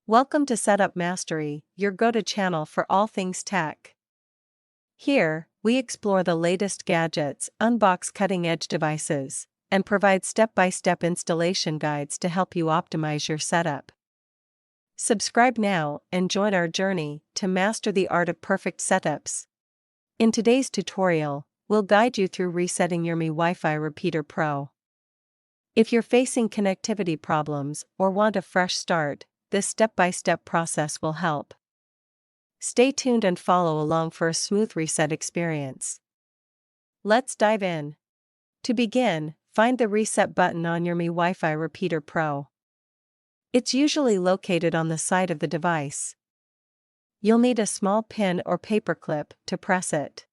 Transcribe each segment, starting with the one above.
Welcome to Setup Mastery, your go-to channel for all things tech. Here, we explore the latest gadgets, unbox cutting-edge devices, and provide step-by-step installation guides to help you optimize your setup. Subscribe now and join our journey to master the art of perfect setups. In today's tutorial, we'll guide you through resetting your Mi WiFi Repeater Pro. If you're facing connectivity problems or want a fresh start, this step-by-step process will help. Stay tuned and follow along for a smooth reset experience. Let's dive in. To begin, find the reset button on your Mi WiFi Repeater Pro. It's usually located on the side of the device. You'll need a small pin or paperclip to press it.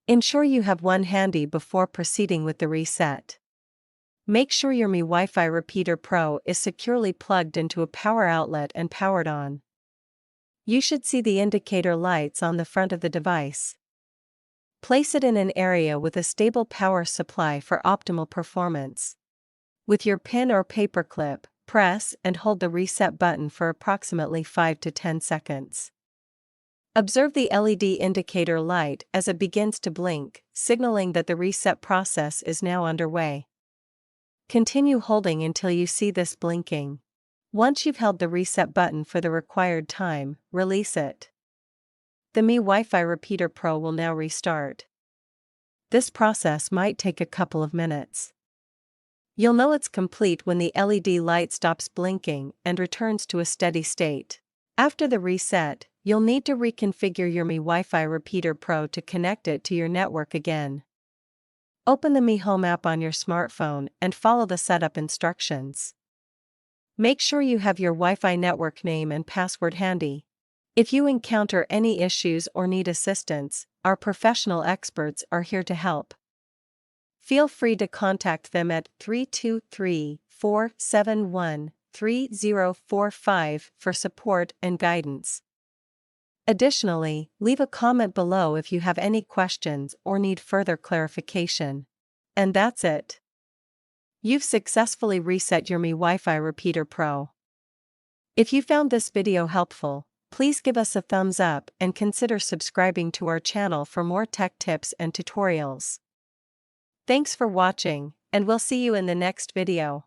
Ensure you have one handy before proceeding with the reset. Make sure your Mi WiFi Repeater Pro is securely plugged into a power outlet and powered on. You should see the indicator lights on the front of the device. Place it in an area with a stable power supply for optimal performance. With your pin or paperclip, press and hold the reset button for approximately 5 to 10 seconds. Observe the LED indicator light as it begins to blink, signaling that the reset process is now underway. Continue holding until you see this blinking. Once you've held the reset button for the required time, release it. The Mi WiFi Repeater Pro will now restart. This process might take a couple of minutes. You'll know it's complete when the LED light stops blinking and returns to a steady state. After the reset, you'll need to reconfigure your Mi WiFi Repeater Pro to connect it to your network again. Open the Mi Home app on your smartphone and follow the setup instructions. Make sure you have your Wi-Fi network name and password handy. If you encounter any issues or need assistance, our professional experts are here to help. Feel free to contact them at 323-471-3045 for support and guidance. Additionally, leave a comment below if you have any questions or need further clarification. And that's it. You've successfully reset your Mi WiFi Repeater Pro. If you found this video helpful, please give us a thumbs up and consider subscribing to our channel for more tech tips and tutorials. Thanks for watching, and we'll see you in the next video.